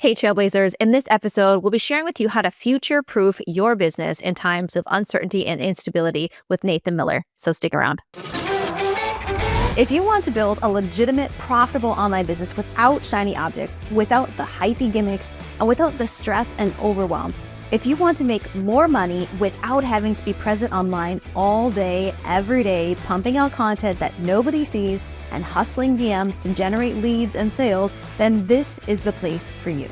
Hey, Trailblazers. In this episode, we'll be sharing with you how to future-proof your business in times of uncertainty and instability with Nathan Miller. So stick around. If you want to build a legitimate, profitable online business without shiny objects, without the hypey gimmicks, and without the stress and overwhelm, if you want to make more money without having to be present online all day, every day, pumping out content that nobody sees and hustling DMs to generate leads and sales, then this is the place for you.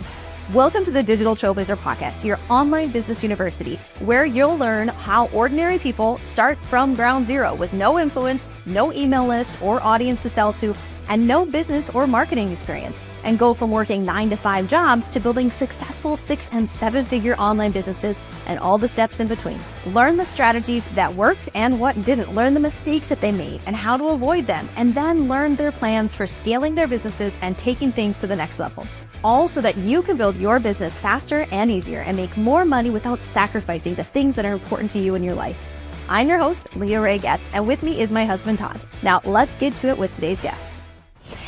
Welcome to the Digital Trailblazer Podcast, your online business university, where you'll learn how ordinary people start from ground zero with no influence, no email list or audience to sell to, and no business or marketing experience, and go from working 9-to-5 jobs to building successful 6- and 7-figure online businesses and all the steps in between. Learn the strategies that worked and what didn't. Learn the mistakes that they made and how to avoid them, and then learn their plans for scaling their businesses and taking things to the next level. All so that you can build your business faster and easier and make more money without sacrificing the things that are important to you in your life. I'm your host, Leah Ray Getz, and with me is my husband, Todd. Now, let's get to it with today's guest.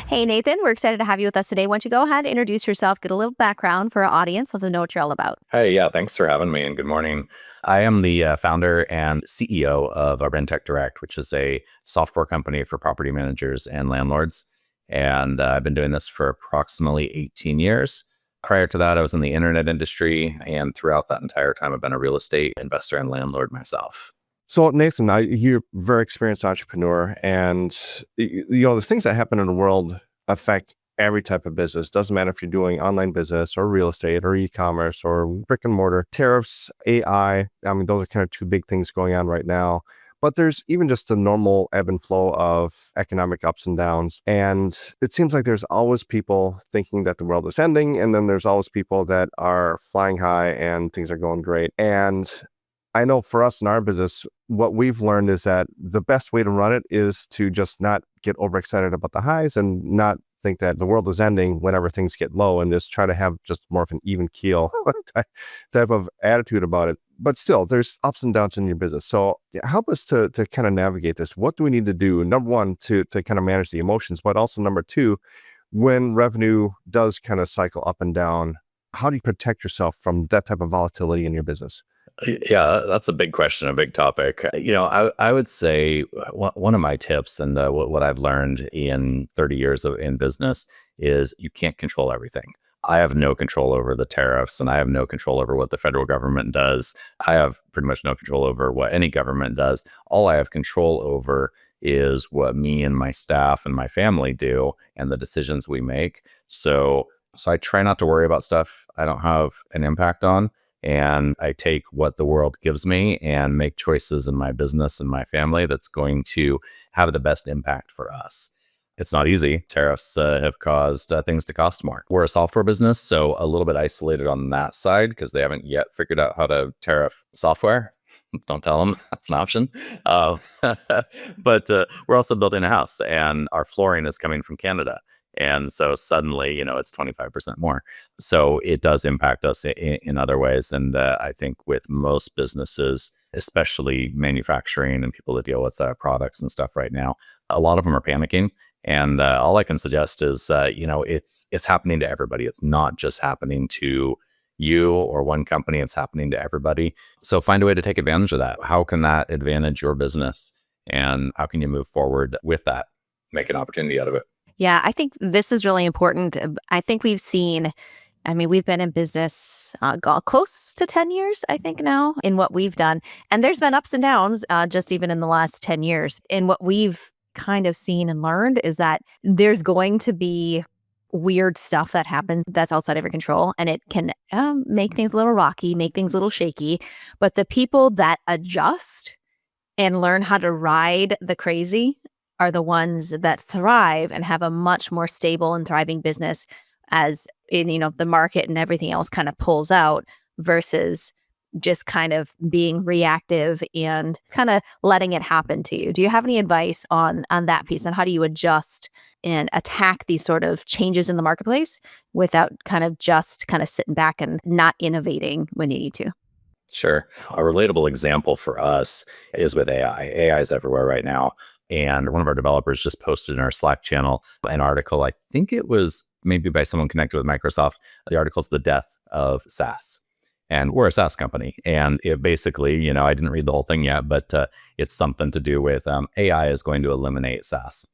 Hey, Nathan, we're excited to have you with us today. Why don't you go ahead and introduce yourself, get a little background for our audience, let them know what you're all about. Hey, yeah, thanks for having me and good morning. I am the founder and CEO of Tech Direct, which is a software company for property managers and landlords. And I've been doing this for approximately 18 years. Prior to that, I was in the internet industry. And throughout that entire time, I've been a real estate investor and landlord myself. So Nathan, you're a very experienced entrepreneur, and the things that happen in the world affect every type of business. Doesn't matter if you're doing online business or real estate or e-commerce or brick and mortar. Tariffs, AI, those are kind of two big things going on right now. But there's even just the normal ebb and flow of economic ups and downs. And it seems like there's always people thinking that the world is ending, and then there's always people that are flying high and things are going great. And I know for us in our business, what we've learned is that the best way to run it is to just not get overexcited about the highs and not think that the world is ending whenever things get low, and just try to have just more of an even keel type of attitude about it. But still, there's ups and downs in your business. So help us to kind of navigate this. What do we need to do? Number one, to kind of manage the emotions, but also number two, when revenue does kind of cycle up and down, how do you protect yourself from that type of volatility in your business? Yeah, that's a big question, a big topic. I would say one of my tips and what I've learned in 30 years in business is you can't control everything. I have no control over the tariffs, and I have no control over what the federal government does. I have pretty much no control over what any government does. All I have control over is what me and my staff and my family do and the decisions we make. So I try not to worry about stuff I don't have an impact on. And I take what the world gives me and make choices in my business and my family that's going to have the best impact for us. It's not easy. Tariffs have caused things to cost more. We're a software business, so a little bit isolated on that side because they haven't yet figured out how to tariff software. Don't tell them that's an option. But we're also building a house, and our flooring is coming from Canada. And so suddenly, it's 25% more. So it does impact us in other ways. And I think with most businesses, especially manufacturing and people that deal with products and stuff right now, a lot of them are panicking. And all I can suggest is, it's happening to everybody. It's not just happening to you or one company. It's happening to everybody. So find a way to take advantage of that. How can that advantage your business? And how can you move forward with that? Make an opportunity out of it. Yeah, I think this is really important. I think we've been in business close to 10 years, I think now, in what we've done. And there's been ups and downs just even in the last 10 years. And what we've kind of seen and learned is that there's going to be weird stuff that happens that's outside of your control. And it can make things a little rocky, make things a little shaky. But the people that adjust and learn how to ride the crazy are the ones that thrive and have a much more stable and thriving business as the market and everything else kind of pulls out versus just kind of being reactive and kind of letting it happen to you. Do you have any advice on that piece, and how do you adjust and attack these sort of changes in the marketplace without kind of sitting back and not innovating when you need to? Sure. A relatable example for us is with AI. AI is everywhere right now. And one of our developers just posted in our Slack channel an article, I think it was maybe by someone connected with Microsoft. The article's The Death of SaaS. And we're a SaaS company. And it basically, I didn't read the whole thing yet, but it's something to do with AI is going to eliminate SaaS.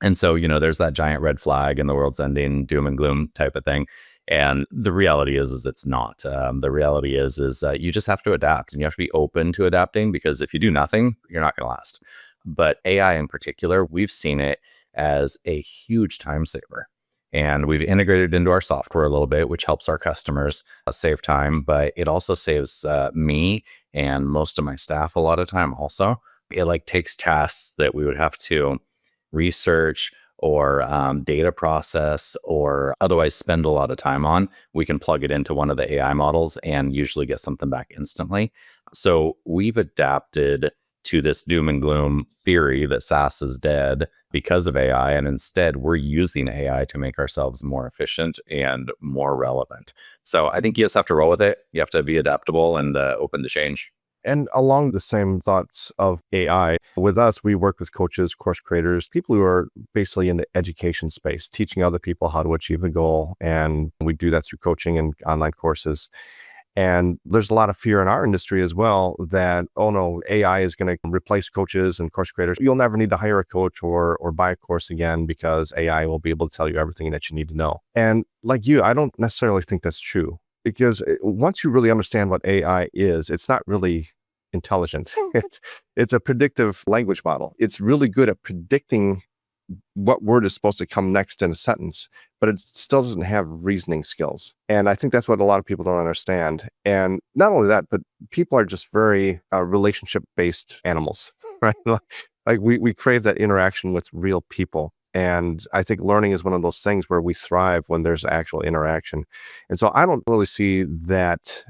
And so, there's that giant red flag and the world's ending, doom and gloom type of thing. And the reality is it's not. The reality is you just have to adapt, and you have to be open to adapting, because if you do nothing, you're not going to last. But AI in particular, we've seen it as a huge time saver. And we've integrated into our software a little bit, which helps our customers save time. But it also saves me and most of my staff a lot of time also. It takes tasks that we would have to research or data process or otherwise spend a lot of time on. We can plug it into one of the AI models and usually get something back instantly. So we've adapted to this doom and gloom theory that SaaS is dead because of AI. And instead, we're using AI to make ourselves more efficient and more relevant. So I think you just have to roll with it. You have to be adaptable and open to change. And along the same thoughts of AI, with us, we work with coaches, course creators, people who are basically in the education space, teaching other people how to achieve a goal. And we do that through coaching and online courses. And there's a lot of fear in our industry as well that, oh no, AI is going to replace coaches and course creators. You'll never need to hire a coach or buy a course again because AI will be able to tell you everything that you need to know. And like you, I don't necessarily think that's true, because once you really understand what AI is, it's not really intelligent. It's a predictive language model. It's really good at predicting what word is supposed to come next in a sentence, but it still doesn't have reasoning skills. And I think that's what a lot of people don't understand. And not only that, but people are just very relationship-based animals, right? We crave that interaction with real people. And I think learning is one of those things where we thrive when there's actual interaction. And so I don't really see that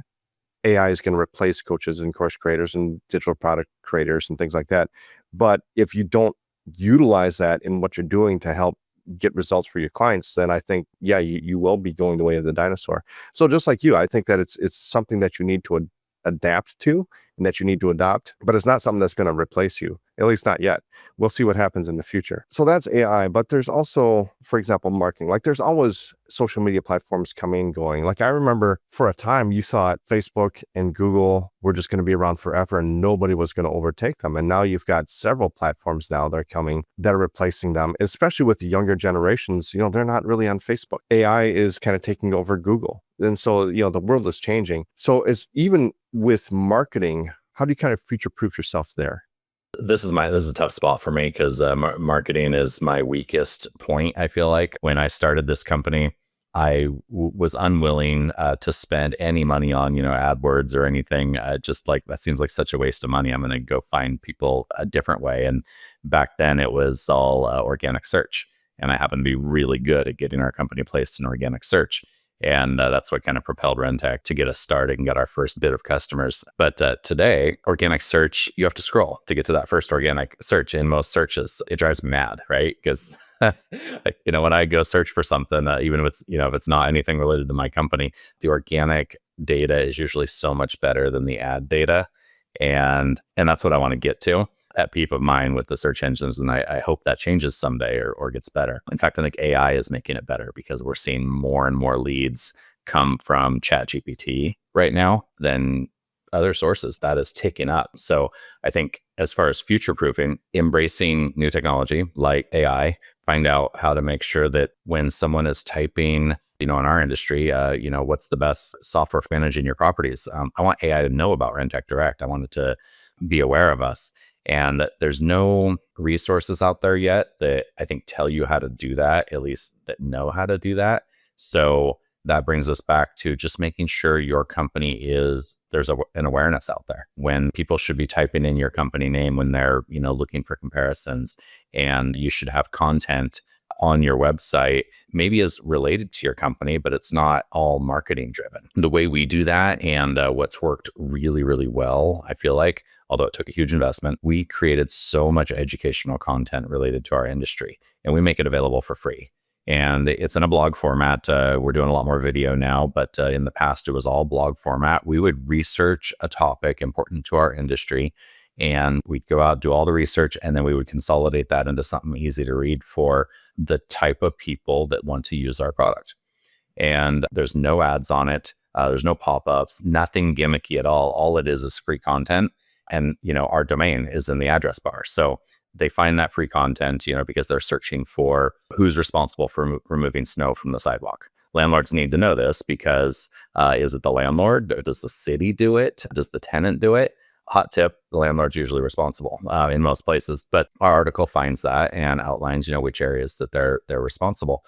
AI is going to replace coaches and course creators and digital product creators and things like that. But if you don't utilize that in what you're doing to help get results for your clients, then I think, you will be going the way of the dinosaur. So just like you, I think that it's something that you need to adapt to and that you need to adopt, but it's not something that's going to replace you, at least not yet. We'll see what happens in the future. So that's AI, but there's also, for example, marketing. There's always social media platforms coming and going. I remember for a time you thought Facebook and Google were just going to be around forever and nobody was going to overtake them. And now you've got several platforms now that are coming that are replacing them, especially with the younger generations. They're not really on Facebook. AI is kind of taking over Google. And so, the world is changing. So even with marketing, how do you kind of future-proof yourself there? This is a tough spot for me because marketing is my weakest point. I feel like when I started this company, I was unwilling to spend any money on, AdWords or anything. Just that seems like such a waste of money. I'm going to go find people a different way. And back then it was all organic search. And I happen to be really good at getting our company placed in organic search. And that's what kind of propelled Rentec to get us started and got our first bit of customers. But today, organic search, you have to scroll to get to that first organic search in most searches. It drives me mad, right? Because when I go search for something, even if it's not anything related to my company, the organic data is usually so much better than the ad data. And that's what I want to get to. That peeve of mine with the search engines, and I hope that changes someday or gets better. In fact, I think AI is making it better because we're seeing more and more leads come from ChatGPT right now than other sources. That is ticking up. So I think as far as future-proofing, embracing new technology like AI, find out how to make sure that when someone is typing, in our industry, what's the best software for managing your properties? I want AI to know about Rentec Direct. I want it to be aware of us. And there's no resources out there yet that I think tell you how to do that, at least that know how to do that. So that brings us back to just making sure your company there's an awareness out there when people should be typing in your company name when they're, looking for comparisons, and you should have content on your website, maybe is related to your company, but it's not all marketing driven. The way we do that and what's worked really, really well, I feel like, although it took a huge investment, we created so much educational content related to our industry, and we make it available for free. And it's in a blog format. We're doing a lot more video now, but in the past, it was all blog format. We would research a topic important to our industry, And we'd go out, do all the research, and then we would consolidate that into something easy to read for the type of people that want to use our product. And there's no ads on it. There's no pop-ups, nothing gimmicky at all. All it is free content. And, our domain is in the address bar. So they find that free content, because they're searching for who's responsible for removing snow from the sidewalk. Landlords need to know this because is it the landlord? Does the city do it? Does the tenant do it? Hot tip, the landlord's usually responsible in most places. But our article finds that and outlines, which areas that they're responsible.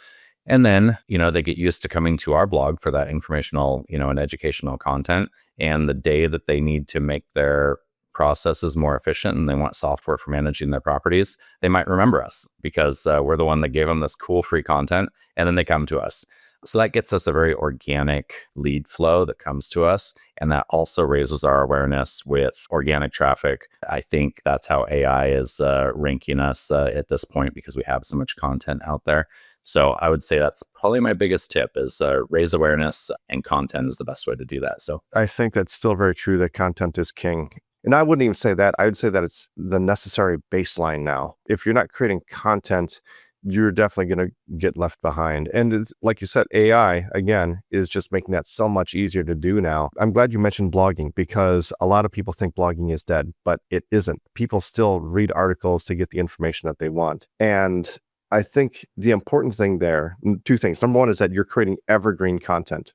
And then, they get used to coming to our blog for that informational, and educational content. And the day that they need to make their processes more efficient and they want software for managing their properties, they might remember us because we're the one that gave them this cool free content. And then they come to us. So that gets us a very organic lead flow that comes to us. And that also raises our awareness with organic traffic. I think that's how AI is ranking us at this point because we have so much content out there. So I would say that's probably my biggest tip is raise awareness, and content is the best way to do that. So I think that's still very true that content is king. And I wouldn't even say that. I would say that it's the necessary baseline now. If you're not creating content, you're definitely going to get left behind. And it's, like you said, AI, again, is just making that so much easier to do now. I'm glad you mentioned blogging because a lot of people think blogging is dead, but it isn't. People still read articles to get the information that they want. And I think the important thing there, two things. Number one is that you're creating evergreen content,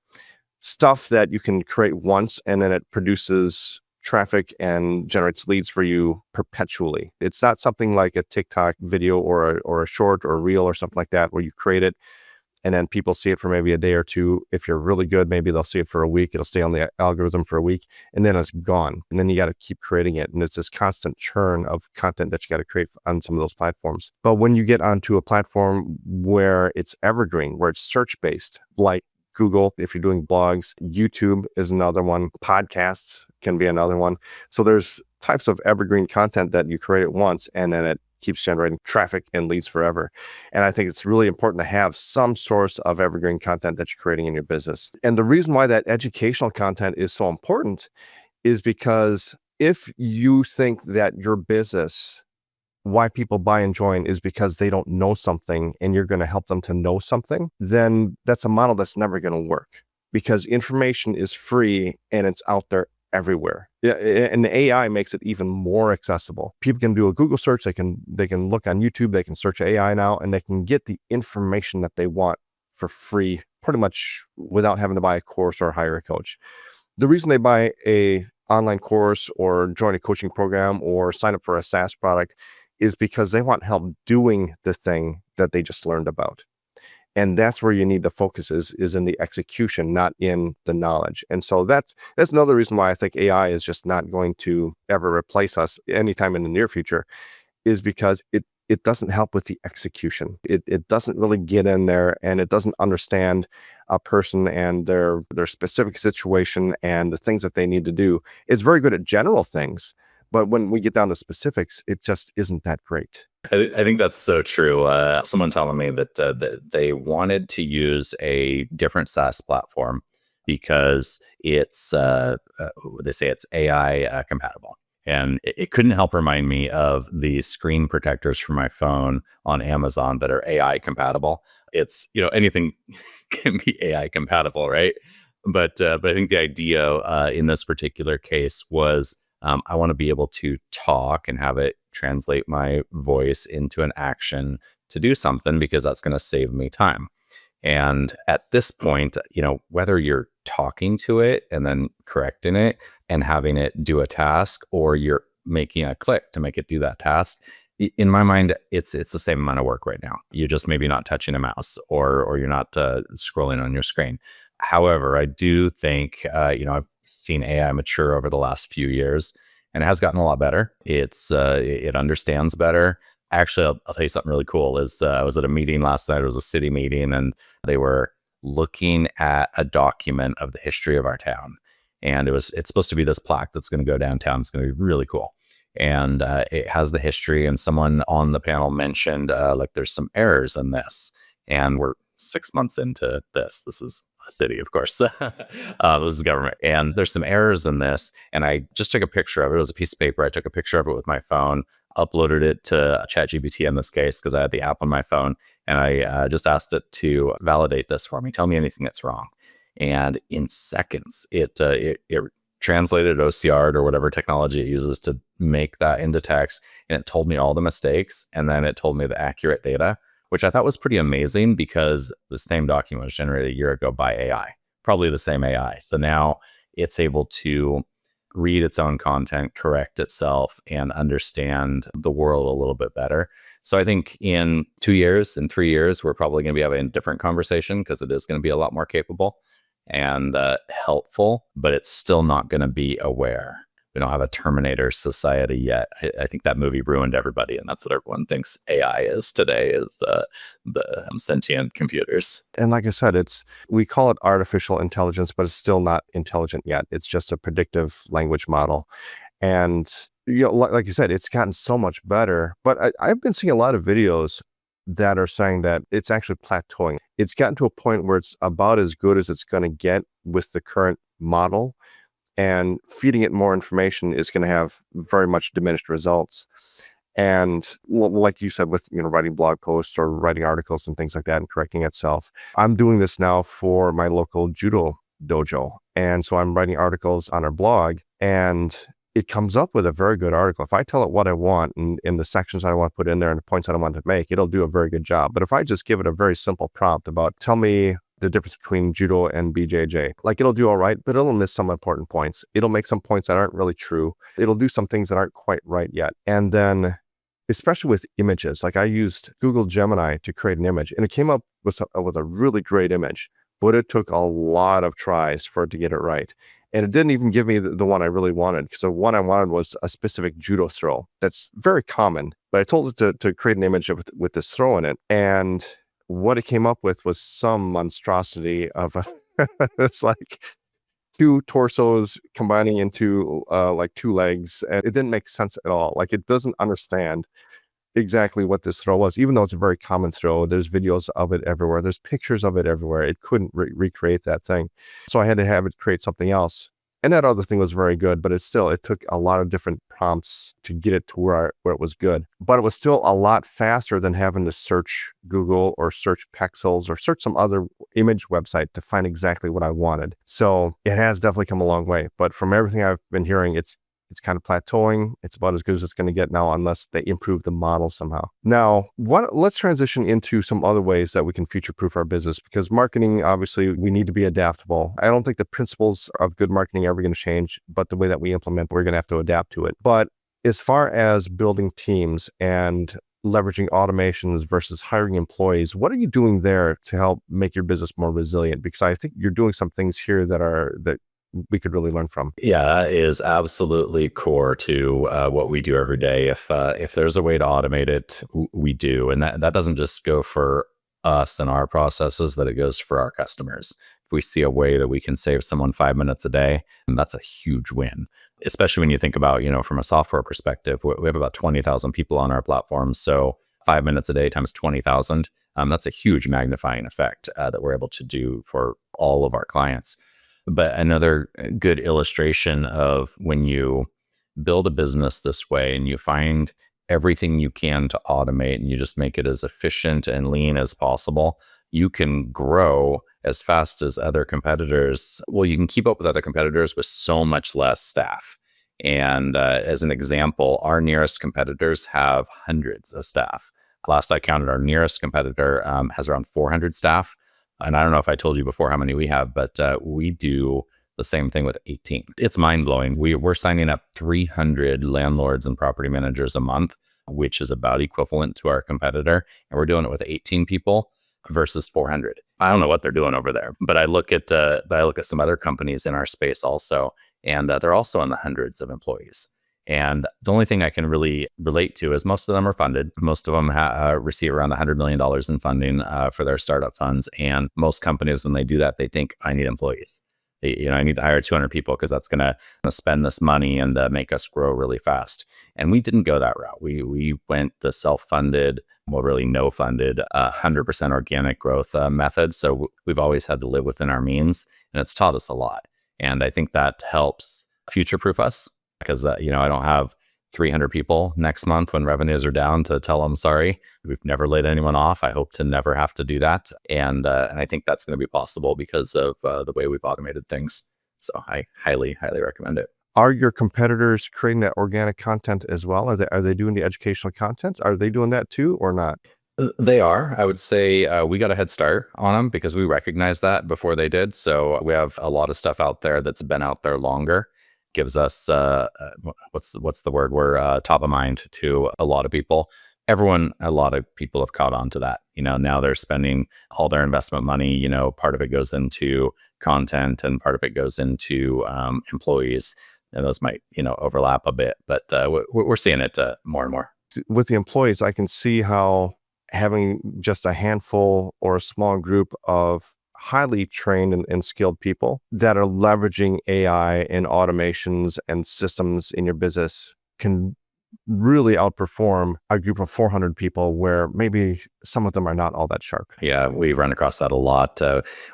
stuff that you can create once and then it produces traffic and generates leads for you perpetually. It's not something like a TikTok video or a short or a reel or something like that where you create it and then people see it for maybe a day or two. If you're really good, maybe they'll see it for a week. It'll stay on the algorithm for a week and then it's gone. And then you got to keep creating it. And it's this constant churn of content that you got to create on some of those platforms. But when you get onto a platform where it's evergreen, where it's search-based, like Google, if you're doing blogs, YouTube is another one, podcasts can be another one. So there's types of evergreen content that you create at once and then it keeps generating traffic and leads forever. And I think it's really important to have some source of evergreen content that you're creating in your business. And the reason why that educational content is so important is because if you think that your business, why people buy and join is because they don't know something and you're going to help them to know something, then that's a model that's never going to work because information is free and it's out there everywhere. Yeah, and the AI makes it even more accessible. People can do a Google search, they can look on YouTube, they can search AI now, and they can get the information that they want for free, pretty much without having to buy a course or hire a coach. The reason they buy a online course or join a coaching program or sign up for a SaaS product is because they want help doing the thing that they just learned about. And that's where you need the focus is in the execution, not in the knowledge. And so that's another reason why I think AI is just not going to ever replace us anytime in the near future, is because it doesn't help with the execution. It doesn't really get in there and it doesn't understand a person and their specific situation and the things that they need to do. It's very good at general things, but when we get down to specifics, it just isn't that great. I think that's so true. Someone telling me that they wanted to use a different SaaS platform because it's they say it's AI compatible, and it couldn't help remind me of the screen protectors for my phone on Amazon that are AI compatible. It's anything can be AI compatible, right? But I think the idea in this particular case was I want to be able to talk and have it translate my voice into an action to do something because that's going to save me time. And at this point, whether you're talking to it and then correcting it and having it do a task, or you're making a click to make it do that task, in my mind, it's the same amount of work right now. You're just maybe not touching a mouse or you're not scrolling on your screen. However, I do think, I've seen AI mature over the last few years and it has gotten a lot better. It understands better. Actually, I'll tell you something really cool is I was at a meeting last night. It was a city meeting and they were looking at a document of the history of our town. And it's supposed to be this plaque that's going to go downtown. It's going to be really cool. And it has the history, and someone on the panel mentioned, there's some errors in this. And we're 6 months into this. This is a city, of course. This is government. And there's some errors in this. And I just took a picture of it. It was a piece of paper. I took a picture of it with my phone, uploaded it to ChatGPT in this case, because I had the app on my phone. And I just asked it to validate this for me. Tell me anything that's wrong. And in seconds, it translated OCR or whatever technology it uses to make that into text. And it told me all the mistakes. And then it told me the accurate data, which I thought was pretty amazing because the same document was generated a year ago by AI, probably the same AI. So now it's able to read its own content, correct itself, and understand the world a little bit better. So I think in 2 years, in 3 years, we're probably going to be having a different conversation because it is going to be a lot more capable and helpful, but it's still not going to be aware. We don't have a Terminator society yet. I think that movie ruined everybody, and that's what everyone thinks AI is today, is the sentient computers. And like I said, we call it artificial intelligence, but it's still not intelligent yet. It's just a predictive language model. And like you said, it's gotten so much better. But I've been seeing a lot of videos that are saying that it's actually plateauing. It's gotten to a point where it's about as good as it's going to get with the current model. And feeding it more information is going to have very much diminished results. And like you said, with writing blog posts or writing articles and things like that and correcting itself, I'm doing this now for my local judo dojo. And so I'm writing articles on our blog, and it comes up with a very good article. If I tell it what I want and in the sections I want to put in there and the points that I want to make, it'll do a very good job. But if I just give it a very simple prompt about, tell me the difference between judo and BJJ, like, it'll do all right, but it'll miss some important points. It'll make some points that aren't really true. It'll do some things that aren't quite right yet. And then, especially with images, like I used Google Gemini to create an image, and it came up with a really great image, but it took a lot of tries for it to get it right. And it didn't even give me the one I really wanted, because the one I wanted was a specific judo throw that's very common. But I told it to create an image with this throw in it, and what it came up with was some monstrosity of it's like two torsos combining into like two legs, and it didn't make sense at all. Like, it doesn't understand exactly what this throw was, even though it's a very common throw. There's videos of it everywhere. There's pictures of it everywhere. It couldn't recreate that thing. So I had to have it create something else. And that other thing was very good, but it took a lot of different prompts to get it to where it was good. But it was still a lot faster than having to search Google or search Pexels or search some other image website to find exactly what I wanted. So it has definitely come a long way. But from everything I've been hearing, it's kind of plateauing. It's about as good as it's going to get now, unless they improve the model somehow. Now, let's transition into some other ways that we can future-proof our business, because marketing, obviously, we need to be adaptable. I don't think the principles of good marketing are ever going to change, but the way that we implement, we're going to have to adapt to it. But as far as building teams and leveraging automations versus hiring employees, what are you doing there to help make your business more resilient? Because I think you're doing some things here that we could really learn from. Yeah, that is absolutely core to what we do every day. If there's a way to automate it, we do. And that doesn't just go for us and our processes, that it goes for our customers. If we see a way that we can save someone 5 minutes a day, and that's a huge win, especially when you think about, from a software perspective. We have about 20,000 people on our platform. So 5 minutes a day times 20,000, that's a huge magnifying effect that we're able to do for all of our clients. But another good illustration of when you build a business this way and you find everything you can to automate and you just make it as efficient and lean as possible, you can grow as fast as other competitors. Well, you can keep up with other competitors with so much less staff. And as an example, our nearest competitors have hundreds of staff. Last I counted, our nearest competitor has around 400 staff. And I don't know if I told you before how many we have, but we do the same thing with 18. It's mind-blowing. We're signing up 300 landlords and property managers a month, which is about equivalent to our competitor. And we're doing it with 18 people versus 400. I don't know what they're doing over there, but I look at some other companies in our space also, and they're also in the hundreds of employees. And the only thing I can really relate to is most of them are funded. Most of them receive around $100 million in funding for their startup funds. And most companies, when they do that, they think, I need employees. I need to hire 200 people because that's going to spend this money and make us grow really fast. And we didn't go that route. We went the self-funded, well, really no funded, 100% organic growth method. So we've always had to live within our means, and it's taught us a lot. And I think that helps future-proof us because, I don't have 300 people next month when revenues are down to tell them sorry. We've never laid anyone off. I hope to never have to do that. And I think that's going to be possible because of the way we've automated things. So I highly, highly recommend it. Are your competitors creating that organic content as well? Are they doing the educational content? Are they doing that too or not? They are. I would say we got a head start on them because we recognized that before they did. So we have a lot of stuff out there that's been out there longer. Gives us what's the word? We're top of mind to a lot of people. A lot of people have caught on to that. Now they're spending all their investment money. Part of it goes into content and part of it goes into employees. And those might, overlap a bit, but we're seeing it more and more. With the employees, I can see how having just a handful or a small group of highly trained and skilled people that are leveraging AI and automations and systems in your business can really outperform a group of 400 people where maybe some of them are not all that sharp. Yeah, we run across that a lot.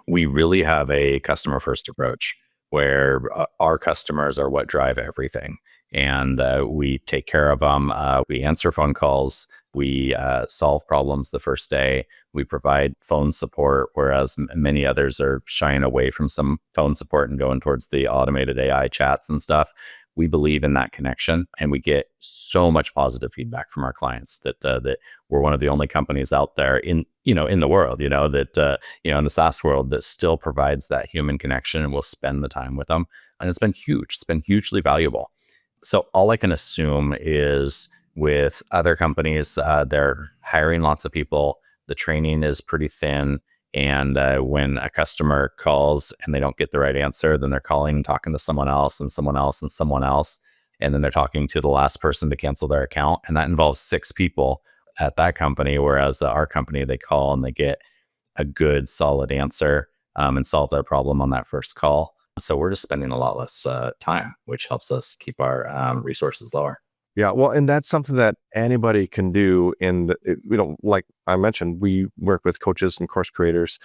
We really have a customer first approach where our customers are what drive everything. And we take care of them. We answer phone calls. We solve problems the first day. We provide phone support, whereas many others are shying away from some phone support and going towards the automated AI chats and stuff. We believe in that connection, and we get so much positive feedback from our clients that we're one of the only companies out there in the world, that in the SaaS world that still provides that human connection and will spend the time with them. And it's been huge. It's been hugely valuable. So all I can assume is with other companies, they're hiring lots of people. The training is pretty thin. And when a customer calls and they don't get the right answer, then they're calling and talking to someone else and someone else and someone else. And then they're talking to the last person to cancel their account. And that involves 6 people at that company. Whereas our company, they call and they get a good, solid answer and solve their problem on that first call. So we're just spending a lot less time, which helps us keep our resources lower. Yeah, well, and that's something that anybody can do like I mentioned, we work with coaches and course creators.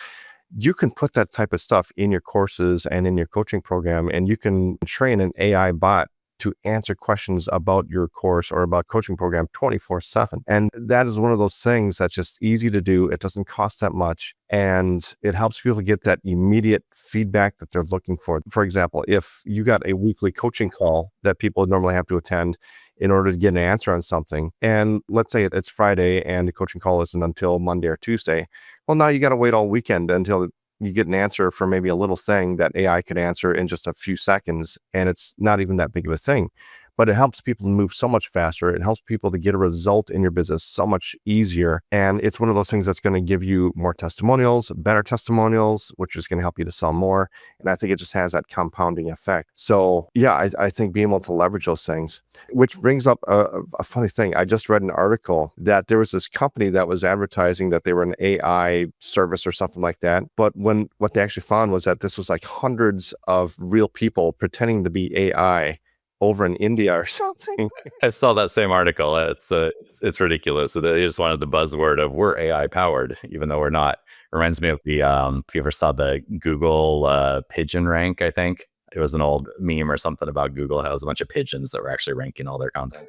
You can put that type of stuff in your courses and in your coaching program, and you can train an AI bot to answer questions about your course or about coaching program 24/7. And that is one of those things that's just easy to do. It doesn't cost that much. And it helps people get that immediate feedback that they're looking for. For example, if you got a weekly coaching call that people normally have to attend in order to get an answer on something, and let's say it's Friday and the coaching call isn't until Monday or Tuesday, well, now you got to wait all weekend until you get an answer for maybe a little thing that AI could answer in just a few seconds, and it's not even that big of a thing. But it helps people to move so much faster. It helps people to get a result in your business so much easier. And it's one of those things that's going to give you more testimonials, better testimonials, which is going to help you to sell more. And I think it just has that compounding effect. So yeah, I think being able to leverage those things, which brings up a funny thing. I just read an article that there was this company that was advertising that they were an AI service or something like that. But what they actually found was that this was like hundreds of real people pretending to be AI over in India or something. I saw that same article. It's ridiculous. So they just wanted the buzzword of we're AI powered, even though we're not. Reminds me of the if you ever saw the Google pigeon rank. I think it was an old meme or something about Google. It was a bunch of pigeons that were actually ranking all their content.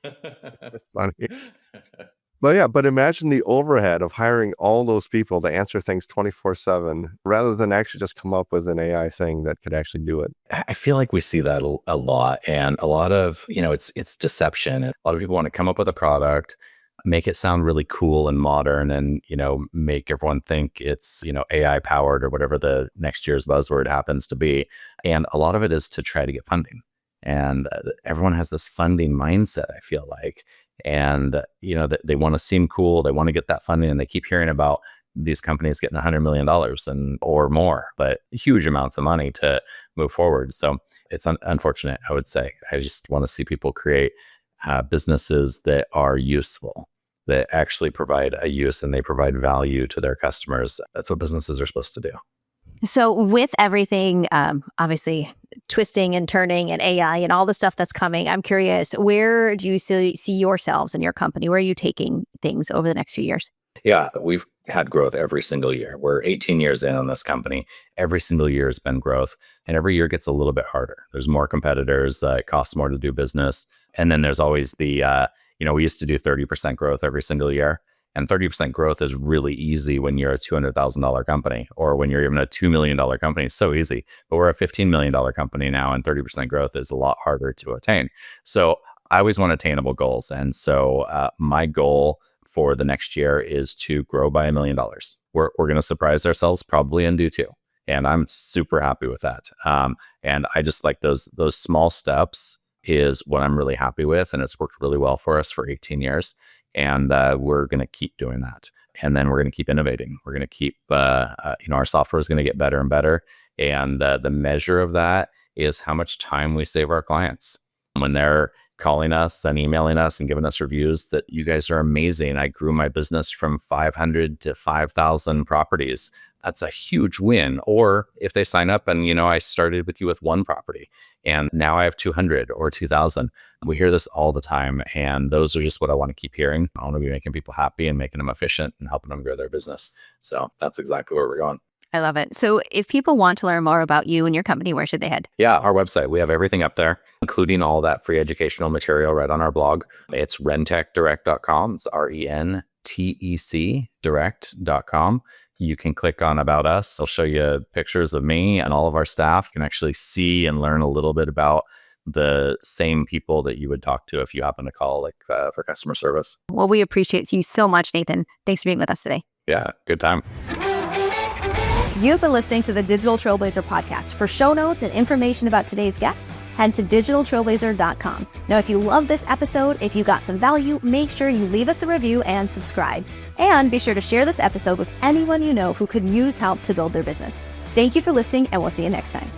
That's funny. But imagine the overhead of hiring all those people to answer things 24/7 rather than actually just come up with an AI thing that could actually do it. I feel like we see that a lot, and a lot of, it's deception. A lot of people want to come up with a product, make it sound really cool and modern, and, make everyone think it's, AI powered or whatever the next year's buzzword happens to be. And a lot of it is to try to get funding. And everyone has this funding mindset, I feel like. And, they want to seem cool. They want to get that funding, and they keep hearing about these companies getting $100 million or more, but huge amounts of money to move forward. So it's unfortunate, I would say. I just want to see people create businesses that are useful, that actually provide a use and they provide value to their customers. That's what businesses are supposed to do. So with everything, obviously twisting and turning and AI and all the stuff that's coming, I'm curious, where do you see yourselves and your company? Where are you taking things over the next few years? Yeah, we've had growth every single year. We're 18 years in on this company. Every single year has been growth, and every year gets a little bit harder. There's more competitors. It costs more to do business. And then there's always the, we used to do 30% growth every single year. And 30% growth is really easy when you're a $200,000 company, or when you're even a $2 million company. It's so easy. But we're a $15 million company now, and 30% growth is a lot harder to attain. So I always want attainable goals. And so my goal for the next year is to grow by $1 million. We're going to surprise ourselves probably and do too. And I'm super happy with that. And I just like those small steps is what I'm really happy with. And it's worked really well for us for 18 years. And we're going to keep doing that. And then we're going to keep innovating. We're going to keep, our software is going to get better and better. And the measure of that is how much time we save our clients when they're calling us and emailing us and giving us reviews that you guys are amazing. I grew my business from 500 to 5,000 properties. That's a huge win. Or if they sign up and, I started with you with one property and now I have 200 or 2,000. We hear this all the time. And those are just what I want to keep hearing. I want to be making people happy and making them efficient and helping them grow their business. So that's exactly where we're going. I love it. So if people want to learn more about you and your company, where should they head? Yeah, our website. We have everything up there, including all that free educational material right on our blog. It's rentecdirect.com. It's RENTEC direct.com. You can click on About Us. It'll show you pictures of me and all of our staff. You can actually see and learn a little bit about the same people that you would talk to if you happen to call for customer service. Well, we appreciate you so much, Nathan. Thanks for being with us today. Yeah, good time. You've been listening to the Digital Trailblazer podcast. For show notes and information about today's guest, head to digitaltrailblazer.com. Now, if you love this episode, if you got some value, make sure you leave us a review and subscribe. And be sure to share this episode with anyone you know who could use help to build their business. Thank you for listening, and we'll see you next time.